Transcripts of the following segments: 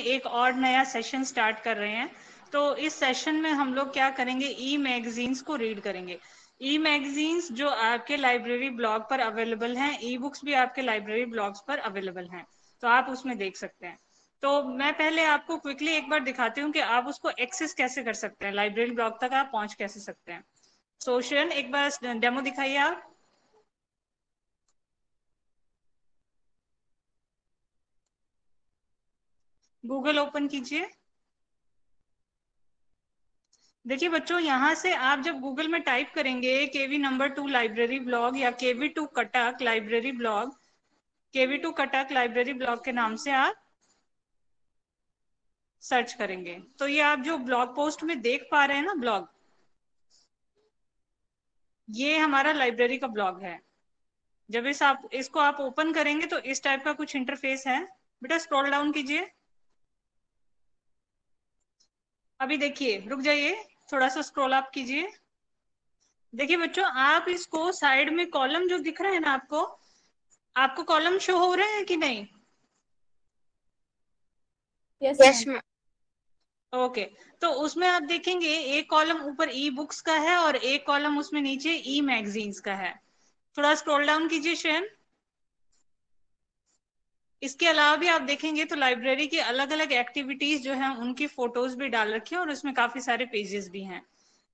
एक और नया सेशन स्टार्ट कर रहे हैं। तो इस सेशन में हम लोग क्या करेंगे, ई मैगजीन्स को रीड करेंगे। ई मैगजीन्स जो आपके लाइब्रेरी ब्लॉग पर अवेलेबल हैं, ई बुक्स भी आपके लाइब्रेरी ब्लॉग्स पर अवेलेबल हैं, तो आप उसमें देख सकते हैं। तो मैं पहले आपको क्विकली एक बार दिखाती हूँ कि आप उसको एक्सेस कैसे कर सकते हैं, लाइब्रेरी ब्लॉग तक आप पहुंच कैसे सकते हैं। सोशन, एक बार डेमो दिखाइए आप। गूगल ओपन कीजिए। देखिए बच्चों, यहाँ से आप जब गूगल में टाइप करेंगे केवी नंबर 2 लाइब्रेरी ब्लॉग या KV2 Cuttack library blog, KV2 Cuttack library blog के नाम से आप सर्च करेंगे, तो ये आप जो ब्लॉग पोस्ट में देख पा रहे हैं ना ब्लॉग, ये हमारा लाइब्रेरी का ब्लॉग है। जब इसको आप ओपन करेंगे तो इस टाइप का कुछ इंटरफेस है। बेटा स्क्रॉल डाउन कीजिए। अभी देखिए, रुक जाइए, थोड़ा सा स्क्रॉल अप कीजिए। देखिए बच्चों, आप इसको साइड में कॉलम जो दिख रहा है ना, आपको कॉलम शो हो रहे हैं कि नहीं? Yes ma'am. ओके, तो उसमें आप देखेंगे एक कॉलम ऊपर ई बुक्स का है और एक कॉलम उसमें नीचे ई मैगजीन्स का है। थोड़ा स्क्रॉल डाउन कीजिए शेन। इसके अलावा भी आप देखेंगे तो लाइब्रेरी की अलग अलग एक्टिविटीज जो है उनकी फोटोज भी डाल रखी है और उसमें काफी सारे पेजेस भी हैं।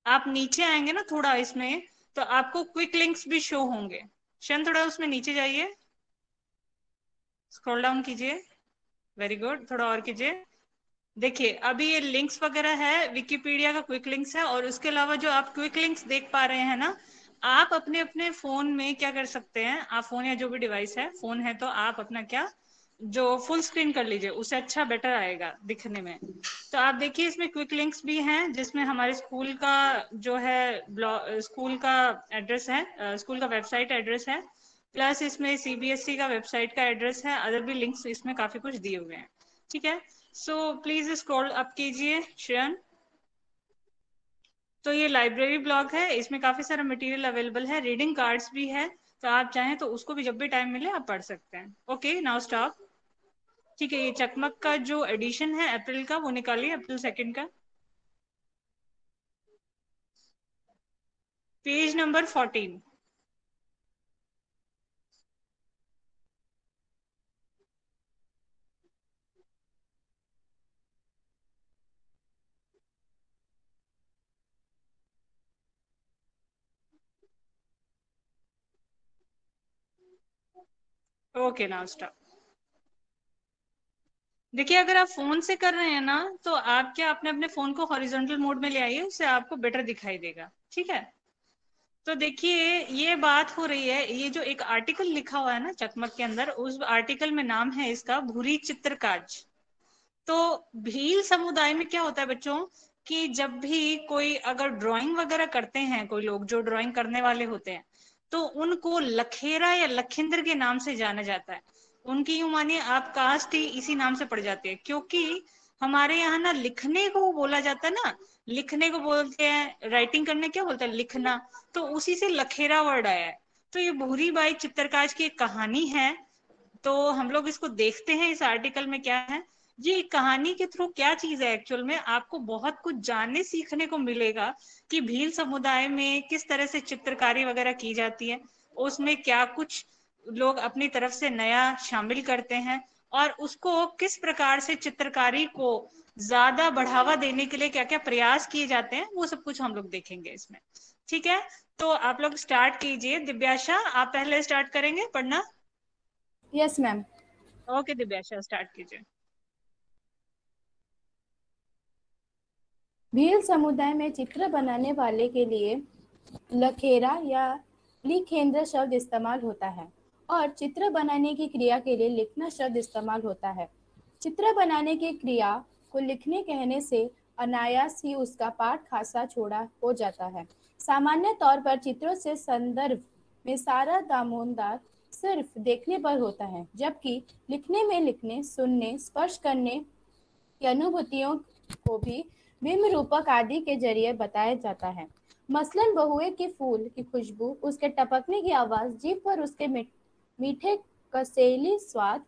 आप नीचे आएंगे ना थोड़ा इसमें, तो आपको क्विक लिंक्स भी शो होंगे। शेन थोड़ा उसमें नीचे जाइए, स्क्रॉल डाउन कीजिए। वेरी गुड, थोड़ा और कीजिए। देखिए अभी ये लिंक्स वगैरह है, विकिपीडिया का क्विक लिंक्स है, और उसके अलावा जो आप क्विक लिंक्स देख पा रहे हैं ना, आप अपने अपने फोन में क्या कर सकते हैं, आप फोन या जो भी डिवाइस है, फोन है तो आप अपना क्या, जो फुल स्क्रीन कर लीजिए, उससे अच्छा बेटर आएगा दिखने में। तो आप देखिए इसमें क्विक लिंक्स भी हैं, जिसमें हमारे स्कूल का जो है स्कूल का एड्रेस है, स्कूल का वेबसाइट एड्रेस है, प्लस इसमें CBSE का वेबसाइट का एड्रेस है, अदर भी लिंक्स इसमें काफी कुछ दिए हुए हैं। ठीक है, सो प्लीज स्क्रॉल अप कीजिए श्रेयन। तो ये लाइब्रेरी ब्लॉग है, इसमें काफी सारा मटेरियल अवेलेबल है, रीडिंग कार्ड्स भी है, तो आप चाहें तो उसको भी जब भी टाइम मिले आप पढ़ सकते हैं। Okay now stop. ठीक है, ये चकमक का जो एडिशन है अप्रैल का, वो निकालिए, अप्रैल 2 का, page number 14। Okay now stop. देखिए अगर आप फोन से कर रहे हैं ना, तो आप क्या अपने अपने फोन को हॉरिजॉन्टल मोड में ले आइए, उससे आपको बेटर दिखाई देगा। ठीक है, तो देखिए ये बात हो रही है, ये जो एक आर्टिकल लिखा हुआ है ना चकमक के अंदर, उस आर्टिकल में नाम है इसका भूरी चित्रकाज। तो भील समुदाय में क्या होता है बच्चों, कि जब भी कोई अगर ड्राइंग वगैरह करते हैं, कोई लोग जो ड्राइंग करने वाले होते हैं, तो उनको लखेरा या लखिंद्र के नाम से जाना जाता है। उनकी यूं मानिए आप कास्ट ही इसी नाम से पड़ जाती है, क्योंकि हमारे यहाँ ना लिखने को बोला जाता है ना, लिखने को बोलते हैं, राइटिंग करने क्या बोलते हैं, लिखना, तो उसी से लखेरा वर्ड आया है। तो ये भूरी बाई चित्रकाज की एक कहानी है। तो हम लोग इसको देखते हैं इस आर्टिकल में क्या है। ये कहानी के थ्रू क्या चीज है, एक्चुअल में आपको बहुत कुछ जानने सीखने को मिलेगा कि भील समुदाय में किस तरह से चित्रकारी वगैरह की जाती है, उसमें क्या कुछ लोग अपनी तरफ से नया शामिल करते हैं, और उसको किस प्रकार से चित्रकारी को ज्यादा बढ़ावा देने के लिए क्या क्या प्रयास किए जाते हैं, वो सब कुछ हम लोग देखेंगे इसमें। ठीक है, तो आप लोग स्टार्ट कीजिए। दिव्याशा आप पहले स्टार्ट करेंगे पढ़ना। Yes ma'am. ओके दिव्याशा स्टार्ट कीजिए। भील समुदाय में चित्र बनाने वाले के लिए लखेरा या लिखेंद्र शब्द इस्तेमाल होता है और चित्र बनाने की क्रिया के लिए लिखना शब्द इस्तेमाल होता है। चित्र बनाने की क्रिया को लिखने कहने से अनायास ही उसका पाठ खासा छोड़ा हो जाता है। सामान्य तौर पर चित्रों से संदर्भ में सारा दामोदर सिर्फ देखने पर होता है, जबकि लिखने में लिखने, सुनने, स्पर्श करने की अनुभूतियों को भी बिंब रूपक आदि के जरिए बताया जाता है। मसलन बहुए के फूल की खुशबू, उसके टपकने की आवाज, जीभ पर उसके मीठे कसेली स्वाद,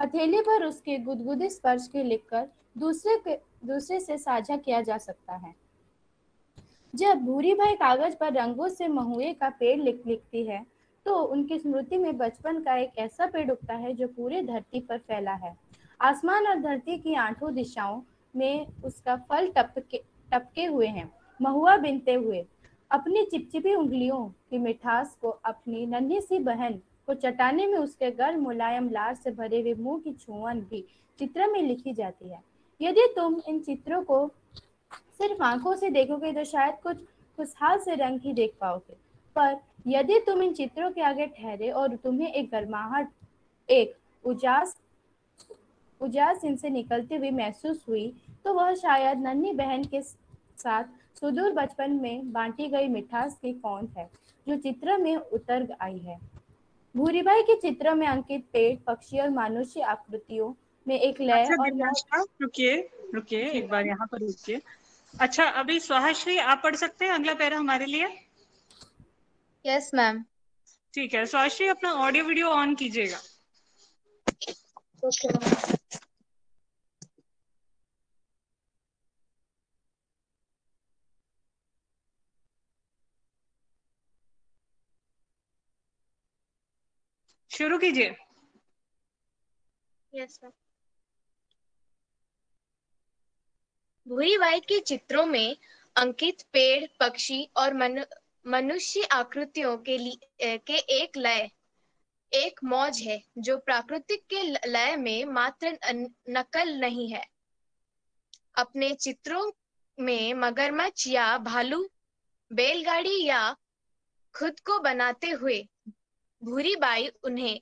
हथेली पर उसके गुदगुदे स्पर्श के लिखकर दूसरे से साझा किया जा सकता है। जब भूरी भाई कागज पर रंगों से महुए का पेड़ लिखती है, तो उनकी स्मृति में बचपन का एक ऐसा पेड़ उगता है जो पूरे धरती पर फैला है। आसमान और धरती की आठों दिशाओं में उसका फल टपके हुए हैं, महुआ बिनते हुए। अपनी चिपचिपी उंगलियों की मिठास को अपनी नन्ही सी बहन को चटाने में उसके गर्म मुलायम लार से भरे हुए मुंह की छुअन भी चित्र में लिखी जाती है। यदि तुम इन चित्रों को सिर्फ आंखों से देखोगे तो शायद कुछ खुशहाल से रंग ही देख पाओगे, पर यदि तुम इन चित्रों के आगे ठहरे और तुम्हें एक गर्माहट, एक उजास उजास इनसे निकलती हुई महसूस हुई, तो वह शायद नन्ही बहन के साथ सुदूर बचपन में बांटी गई मिठास की कौंध है जो चित्र में उतर आई है। भूरीबाई के चित्र में अंकित पेड़, पक्षी और मानुष्य आकृतियों में एक लय अच्छा और दिव्यांशा, रुकिए रुकिए, जी एक बार यहाँ पर रुकिए। अच्छा, अभी स्वाहाश्री आप पढ़ सकते हैं अगला पैरा हमारे लिए? Yes ma'am. ठीक है, स्वाहाश्री अपना ऑडियो वीडियो ऑन कीजिएगा। Okay ma'am. शुरू कीजिए। Yes ma'am. भूरीबाई के चित्रों में अंकित पेड़, पक्षी और मनुष्य आकृतियों के एक लय, एक मौज है जो प्राकृतिक के लय में मात्र नकल नहीं है। अपने चित्रों में मगरमच्छ या भालू, बैलगाड़ी या खुद को बनाते हुए भूरीबाई उन्हें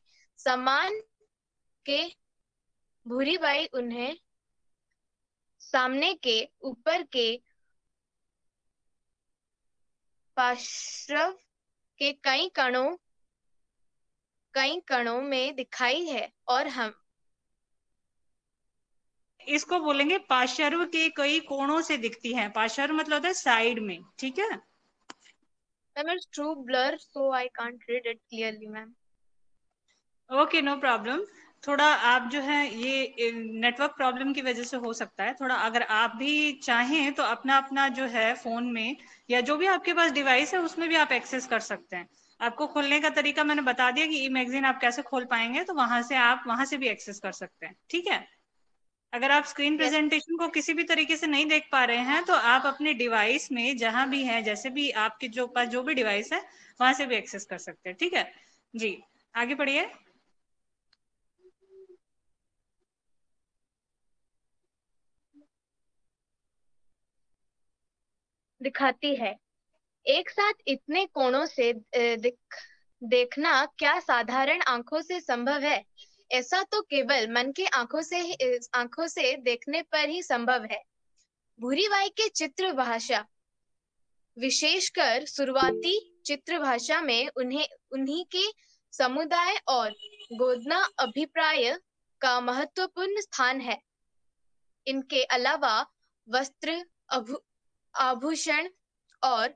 सामने के ऊपर के पार्श्व के कई कणों में दिखाई है और हम इसको बोलेंगे पार्श्व के कई कोणों से दिखती है। पार्श्व मतलब होता है साइड में, ठीक है? Ma'am it's true blur so I can't read it clearly ma'am. Okay, no problem. थोड़ा आप जो है ये नेटवर्क प्रॉब्लम की वजह से हो सकता है थोड़ा। अगर आप भी चाहें तो अपना अपना जो है फोन में या जो भी आपके पास डिवाइस है उसमें भी आप एक्सेस कर सकते हैं। आपको खोलने का तरीका मैंने बता दिया कि ई मैगजीन आप कैसे खोल पाएंगे, तो आप वहां से भी एक्सेस कर सकते हैं, ठीक है? अगर आप स्क्रीन यस प्रेजेंटेशन को किसी भी तरीके से नहीं देख पा रहे हैं तो आप अपने डिवाइस में जहां भी है, जैसे भी आपके जो पास जो भी डिवाइस है वहां से भी एक्सेस कर सकते हैं, ठीक है जी? आगे बढ़िए। दिखाती है। एक साथ इतने कोणों से देखना क्या साधारण आंखों से संभव है? ऐसा तो केवल मन के आंखों से देखने पर ही संभव है। भूरीबाई के चित्र भाषा, विशेषकर शुरुआती चित्र भाषा में उन्हीं के समुदाय और गोदना अभिप्राय का महत्वपूर्ण स्थान है। इनके अलावा वस्त्र, आभूषण और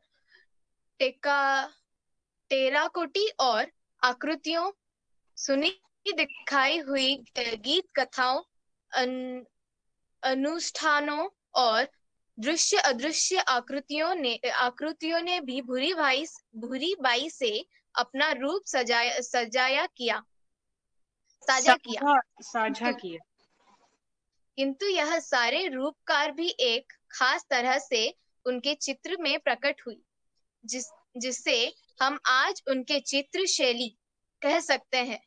टेराकोटी और आकृतियों, सुनी दिखाई हुई गीत कथाओं, अनुष्ठानों और दृश्य अदृश्य आकृतियों ने भी भूरीबाई से अपना रूप साझा किया। साझा किया। किंतु यह सारे रूपकार भी एक खास तरह से उनके चित्र में प्रकट हुई, जिससे हम आज उनके चित्र शैली कह सकते हैं।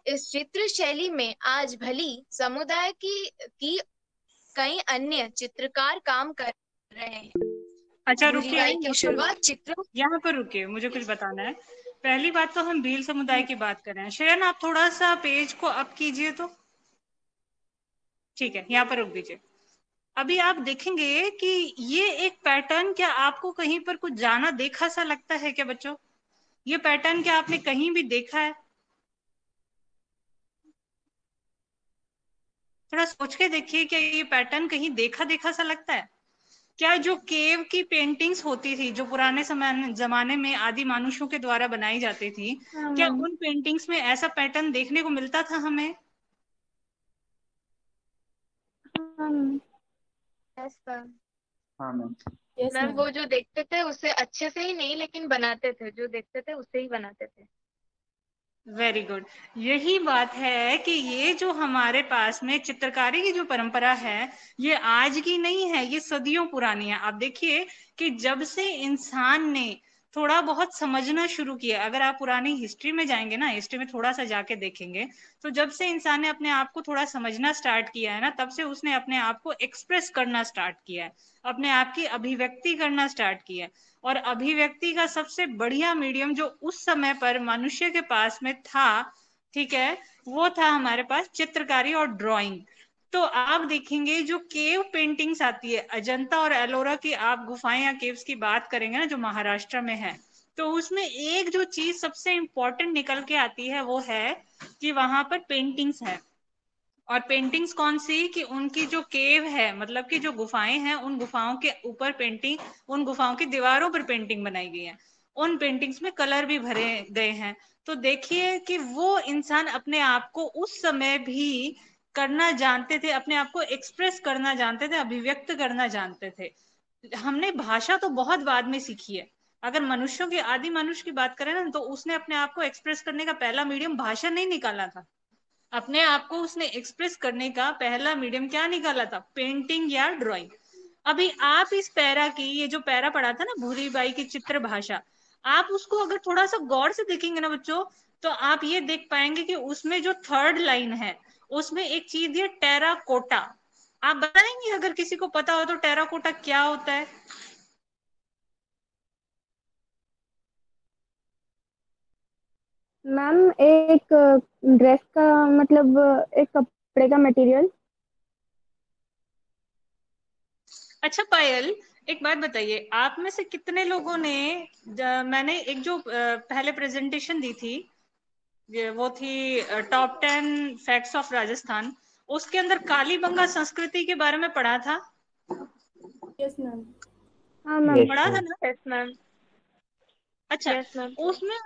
इस चित्र शैली में आज भली समुदाय की कई अन्य चित्रकार काम कर रहे हैं। अच्छा रुकिए, की शुरुआत चित्रों यहाँ पर रुकिए, मुझे कुछ बताना है। पहली बात तो हम भील समुदाय की बात कर रहे हैं। शयन आप थोड़ा सा पेज को अप कीजिए तो ठीक है, यहाँ पर रुक दीजिए। अभी आप देखेंगे कि ये एक पैटर्न, क्या आपको कहीं पर कुछ जाना देखा सा लगता है क्या बच्चों? ये पैटर्न क्या आपने कहीं भी देखा है? थोड़ा सोच के देखिए, क्या ये पैटर्न कहीं देखा देखा सा लगता है क्या? जो केव की पेंटिंग्स होती थी, जो पुराने जमाने में आदि मानुषों के द्वारा बनाई जाती थी, क्या उन पेंटिंग्स में ऐसा पैटर्न देखने को मिलता था हमें? हम यस मैम। हाँ मैम। Yes ma'am ma'am. वो जो देखते थे उससे अच्छे से ही नहीं, लेकिन बनाते थे, जो देखते थे उससे ही बनाते थे। Very good. यही बात है कि ये जो हमारे पास में चित्रकारी की जो परंपरा है, ये आज की नहीं है, ये सदियों पुरानी है। आप देखिए कि जब से इंसान ने थोड़ा बहुत समझना शुरू किया, अगर आप पुरानी हिस्ट्री में जाएंगे ना, हिस्ट्री में थोड़ा सा जाके देखेंगे, तो जब से इंसान ने अपने आप को थोड़ा समझना स्टार्ट किया है ना, तब से उसने अपने आप को एक्सप्रेस करना स्टार्ट किया है, अपने आप की अभिव्यक्ति करना स्टार्ट किया है। और अभिव्यक्ति का सबसे बढ़िया मीडियम जो उस समय पर मनुष्य के पास में था, ठीक है, वो था हमारे पास चित्रकारी और ड्राइंग। तो आप देखेंगे जो केव पेंटिंग्स आती है, अजंता और एलोरा की आप गुफाएं या केव्स की बात करेंगे ना, जो महाराष्ट्र में है, तो उसमें एक जो चीज सबसे इंपॉर्टेंट निकल के आती है वो है कि वहां पर पेंटिंग्स है। और पेंटिंग्स कौन सी, कि उनकी जो केव है, मतलब कि जो गुफाएं हैं, उन गुफाओं के ऊपर पेंटिंग, उन गुफाओं की दीवारों पर पेंटिंग बनाई गई है, उन पेंटिंग्स में कलर भी भरे गए हैं। तो देखिए कि वो इंसान अपने आप को उस समय भी करना जानते थे, अपने आप को एक्सप्रेस करना जानते थे, अभिव्यक्त करना जानते थे। हमने भाषा तो बहुत बाद में सीखी है। अगर मनुष्यों के, आदि मनुष्य की बात करें ना, तो उसने अपने आप को एक्सप्रेस करने का पहला मीडियम भाषा नहीं निकाला था। अपने आप को उसने एक्सप्रेस करने का पहला मीडियम क्या निकाला था, पेंटिंग या ड्राइंग। अभी आप इस पैरा की, ये जो पैरा पढ़ा था ना भूरी बाई की चित्र भाषा, आप उसको अगर थोड़ा सा गौर से देखेंगे ना बच्चों, तो आप ये देख पाएंगे कि उसमें जो थर्ड लाइन है, उसमें एक चीज है टेराकोटा। आप बताएंगे अगर किसी को पता हो तो टेराकोटा क्या होता है? मैम एक ड्रेस का मतलब एक कपड़े का मटेरियल। अच्छा पायल, एक बात बताइए, आप में से कितने लोगों ने, मैंने एक जो पहले प्रेजेंटेशन दी थी, वो थी टॉप 10 फैक्ट्स ऑफ राजस्थान, उसके अंदर कालीबंगा संस्कृति के बारे में पढ़ा था? Yes ma'am. हाँ मैम। पढ़ा था ना? Yes ma'am. अच्छा, यस मैम। उसमें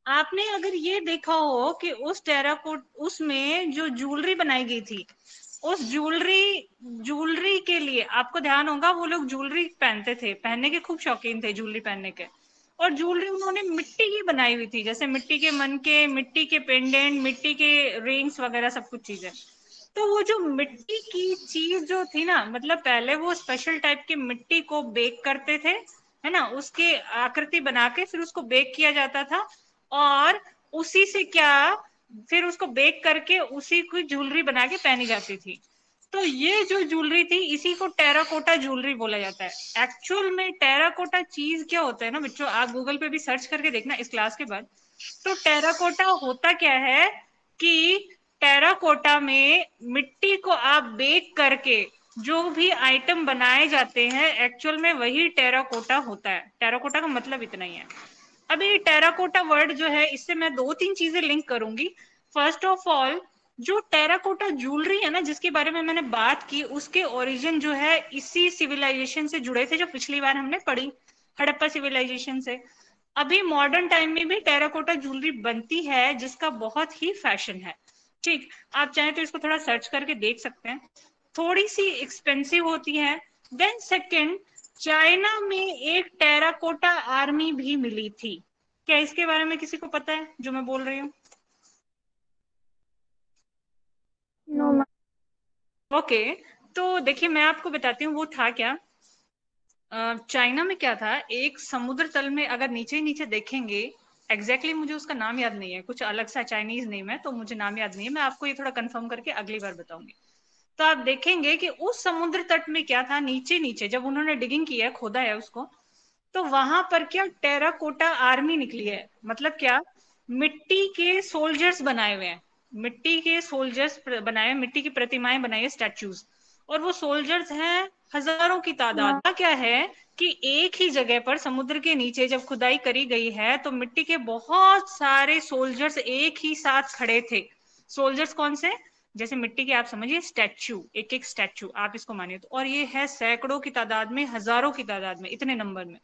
आपने अगर ये देखा हो कि उस टेराकोट, उसमें जो ज्वेलरी बनाई गई थी, उस ज्वेलरी के लिए आपको ध्यान होगा, वो लोग ज्वेलरी पहनते थे, पहनने के खूब शौकीन थे ज्वेलरी पहनने के। और ज्वेलरी उन्होंने मिट्टी की बनाई हुई थी, जैसे मिट्टी के मनके, मिट्टी के पेंडेंट, मिट्टी के रिंग्स वगैरह सब कुछ चीजें। तो वो जो मिट्टी की चीज जो थी ना, मतलब पहले वो स्पेशल टाइप की मिट्टी को बेक करते थे, है ना, उसके आकृति बना के फिर उसको बेक किया जाता था, और उसी से क्या, फिर उसको बेक करके उसी की ज्वेलरी बना के पहनी जाती थी। तो ये जो ज्वेलरी थी, इसी को टेराकोटा ज्वेलरी बोला जाता है। एक्चुअल में टेराकोटा चीज क्या होता है ना बच्चों, आप गूगल पे भी सर्च करके देखना इस क्लास के बाद। तो टेराकोटा होता क्या है कि टेराकोटा में मिट्टी को आप बेक करके जो भी आइटम बनाए जाते हैं, एक्चुअल में वही टेराकोटा होता है। टेराकोटा का मतलब इतना ही है। अभी टेराकोटा वर्ड जो है, इससे मैं 2-3 चीजें लिंक करूंगी। फर्स्ट ऑफ ऑल, जो टेराकोटा ज्वेलरी है ना, जिसके बारे में मैंने बात की, उसके ओरिजिन जो है इसी सिविलाइजेशन से जुड़े थे, जो पिछली बार हमने पढ़ी, हड़प्पा सिविलाइजेशन से। अभी मॉडर्न टाइम में भी टेराकोटा ज्वेलरी बनती है, जिसका बहुत ही फैशन है। ठीक, आप चाहें तो इसको थोड़ा सर्च करके देख सकते हैं। थोड़ी सी एक्सपेंसिव होती है। देन सेकंड, चाइना में एक टेराकोटा आर्मी भी मिली थी। क्या इसके बारे में किसी को पता है जो मैं बोल रही हूँ? No ma'am. ओके, तो देखिए मैं आपको बताती हूँ वो था क्या। चाइना में क्या था, एक समुद्र तल में अगर नीचे ही नीचे देखेंगे, एग्जैक्टली मुझे उसका नाम याद नहीं है, कुछ अलग सा चाइनीज नेम है, तो मुझे नाम याद नहीं है, मैं आपको ये थोड़ा कंफर्म करके अगली बार बताऊंगी। तो आप देखेंगे कि उस समुद्र तट में क्या था, नीचे नीचे जब उन्होंने डिगिंग की है, खोदा है उसको, तो वहां पर क्या टेराकोटा आर्मी निकली है। मतलब क्या, मिट्टी के सोल्जर्स बनाए हुए हैं, मिट्टी के सोल्जर्स बनाए हुए, मिट्टी की प्रतिमाएं बनाई है, स्टैचूज। और वो सोल्जर्स हैं हजारों की तादाद। क्या है कि एक ही जगह पर समुद्र के नीचे जब खुदाई करी गई है, तो मिट्टी के बहुत सारे सोल्जर्स एक ही साथ खड़े थे। सोल्जर्स कौन से, जैसे मिट्टी के आप समझिए स्टैचू, एक एक स्टैचू आप इसको मानिए तो, और ये है सैकड़ों की तादाद में, हजारों की तादाद में, इतने नंबर में।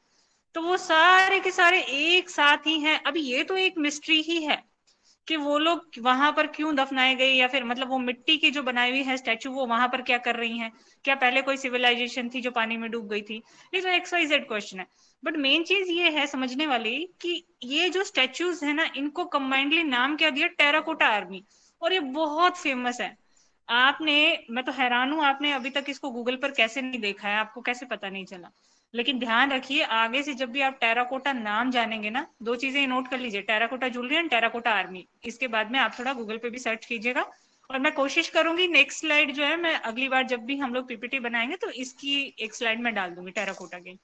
तो वो सारे के सारे एक साथ ही हैं। अभी ये तो एक मिस्ट्री ही है कि वो लोग वहां पर क्यों दफनाए गए, या फिर मतलब वो मिट्टी की जो बनाई हुई है स्टैचू वो वहां पर क्या कर रही हैं, क्या पहले कोई सिविलाइजेशन थी जो पानी में डूब गई थी। ये तो XYZ क्वेश्चन है। बट मेन चीज ये है समझने वाली कि ये जो स्टैचूज है ना, इनको कंबाइंडली नाम क्या दिया, टेराकोटा आर्मी। और ये बहुत फेमस है। आपने, मैं तो हैरान हूं, आपने अभी तक इसको गूगल पर कैसे नहीं देखा है, आपको कैसे पता नहीं चला। लेकिन ध्यान रखिए, आगे से जब भी आप टेराकोटा नाम जानेंगे ना, दो चीजें नोट कर लीजिए, terracotta jewellery and terracotta army. इसके बाद में आप थोड़ा गूगल पे भी सर्च कीजिएगा। और मैं कोशिश करूंगी नेक्स्ट स्लाइड जो है, मैं अगली बार जब भी हम लोग PPT बनाएंगे तो इसकी एक स्लाइड में डाल दूंगी टेराकोटा की।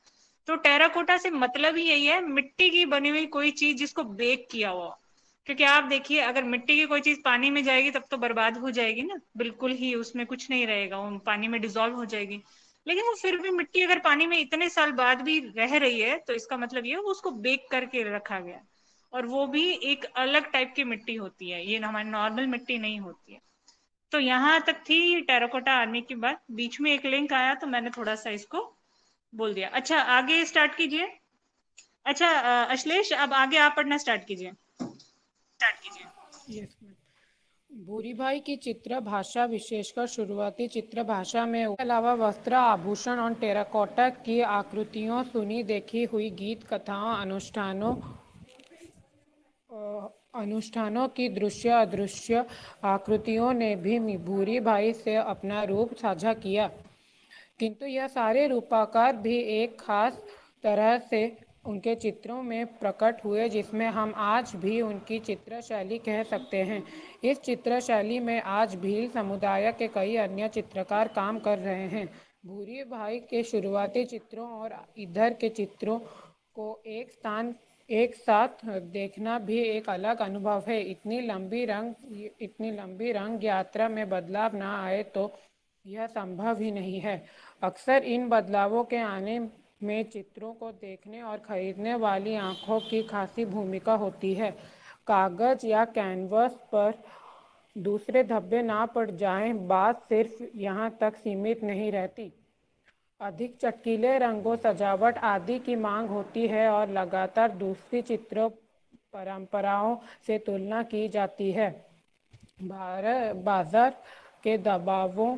तो टेराकोटा से मतलब ही यही है, मिट्टी की बनी हुई कोई चीज जिसको बेक किया हुआ। क्योंकि आप देखिए, अगर मिट्टी की कोई चीज पानी में जाएगी तब तो बर्बाद हो जाएगी ना, बिल्कुल ही उसमें कुछ नहीं रहेगा, वो पानी में डिजोल्व हो जाएगी। लेकिन वो फिर भी मिट्टी अगर पानी में इतने साल बाद भी रह रही है तो इसका मतलब ये है वो उसको बेक करके रखा गया। और वो भी एक अलग टाइप की मिट्टी होती है, ये हमारी नॉर्मल मिट्टी नहीं होती है। तो यहाँ तक थी टेराकोटा आर्मी की बात। बीच में एक लिंक आया तो मैंने थोड़ा सा इसको बोल दिया। अच्छा, आगे स्टार्ट कीजिए। अच्छा अश्लेष, अब आगे आप पढ़ना स्टार्ट कीजिए। Yes ma'am. भूरी भाई की चित्र भाषा, विशेषकर शुरुआती चित्र भाषा में, उसके अलावा वस्त्र, आभूषण और टेराकोटा की आकृतियों, सुनी देखी हुई गीत कथाओं, अनुष्ठानों की दृश्य अदृश्य आकृतियों ने भी भूरी भाई से अपना रूप साझा किया। किंतु यह सारे रूपाकार भी एक खास तरह से उनके चित्रों में प्रकट हुए, जिसमें हम आज भी उनकी चित्र शैली कह सकते हैं। इस चित्र शैली में आज भी समुदाय के कई अन्य चित्रकार काम कर रहे हैं। भूरी भाई के शुरुआती चित्रों और इधर के चित्रों को एक साथ देखना भी एक अलग अनुभव है। इतनी लंबी रंग यात्रा में बदलाव ना आए तो यह संभव ही नहीं है। अक्सर इन बदलावों के आने में चित्रों को देखने और खरीदने वाली आंखों की खासी भूमिका होती है। कागज या कैनवस पर दूसरे धब्बे ना पड़ जाएं, बात सिर्फ यहाँ तक सीमित नहीं रहती। अधिक चटकीले रंगों, सजावट आदि की मांग होती है और लगातार दूसरी चित्र परंपराओं से तुलना की जाती है। बाजार के दबावों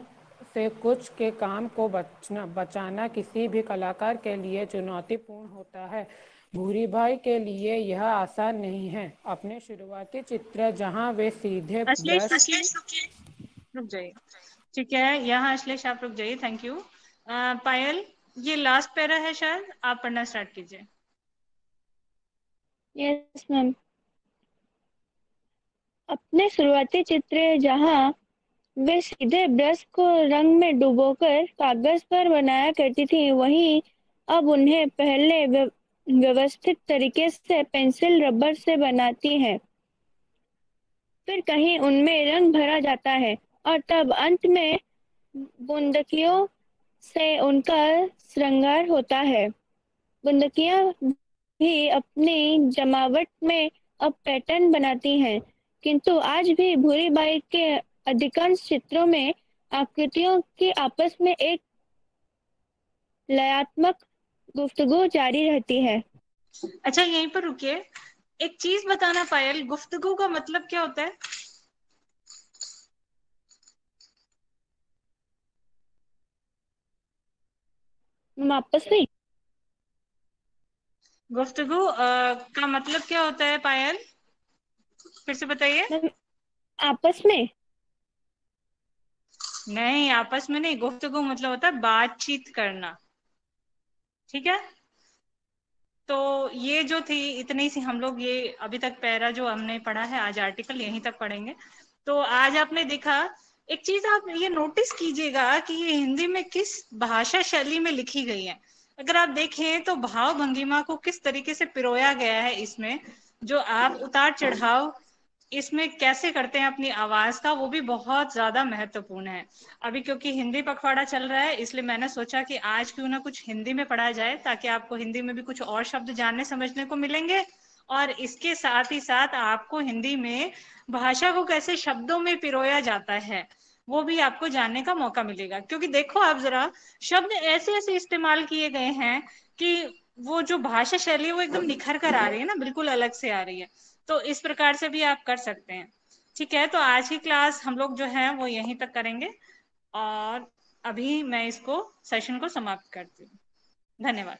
से कुछ के काम को बचाना किसी भी कलाकार के लिए चुनौतीपूर्ण होता है। भूरी भाई के लिए यह आसान नहीं है। अपने शुरुआती चित्र जहां वे सीधे अश्लेष ब्रश रुक जाइए। ठीक है, यहाँ अश्लेष आप रुक जाइए, थैंक यू। पायल, ये लास्ट पैरा है शायद, आप पढ़ना स्टार्ट कीजिए। Yes ma'am. अपने शुरुआती चित्र जहां वे सीधे ब्रश को रंग में डुबोकर कागज पर बनाया करती थी, वहीं अब उन्हें पहले व्यवस्थित तरीके से पेंसिल रबर से बनाती हैं। फिर कहीं उनमें रंग भरा जाता है और तब अंत में बूंदकियों से उनका श्रृंगार होता है। बूंदकियां भी अपनी जमावट में अब पैटर्न बनाती हैं, किंतु आज भी भूरी बाई के अधिकांश चित्रों में आकृतियों की आपस में एक लयात्मक गुफ्तगू जारी रहती है। अच्छा, यहीं पर रुकिए, एक चीज बताना पायल, गुफ्तगू का मतलब क्या होता है? आपस में गुफ्तगू का मतलब क्या होता है पायल, फिर से बताइए। आपस में नहीं, आपस में नहीं, गुफ्तगू मतलब होता है बातचीत करना। ठीक है, तो ये जो थी इतनी सी हम लोग, ये अभी तक पैरा जो हमने पढ़ा है, आज आर्टिकल यहीं तक पढ़ेंगे। तो आज आपने देखा, एक चीज आप ये नोटिस कीजिएगा कि ये हिंदी में किस भाषा शैली में लिखी गई है। अगर आप देखें तो भाव भंगिमा को किस तरीके से पिरोया गया है इसमें, जो आप उतार चढ़ाव इसमें कैसे करते हैं अपनी आवाज का, वो भी बहुत ज्यादा महत्वपूर्ण है। अभी क्योंकि हिंदी पखवाड़ा चल रहा है, इसलिए मैंने सोचा कि आज क्यों ना कुछ हिंदी में पढ़ा जाए, ताकि आपको हिंदी में भी कुछ और शब्द जानने समझने को मिलेंगे, और इसके साथ ही साथ आपको हिंदी में भाषा को कैसे शब्दों में पिरोया जाता है वो भी आपको जानने का मौका मिलेगा। क्योंकि देखो आप जरा, शब्द ऐसे ऐसे इस्तेमाल किए गए हैं कि वो जो भाषा शैली है वो एकदम निखर कर आ रही है ना, बिल्कुल अलग से आ रही है। तो इस प्रकार से भी आप कर सकते हैं। ठीक है, तो आज की क्लास हम लोग जो है वो यहीं तक करेंगे और अभी मैं इसको सेशन को समाप्त करती हूँ। धन्यवाद।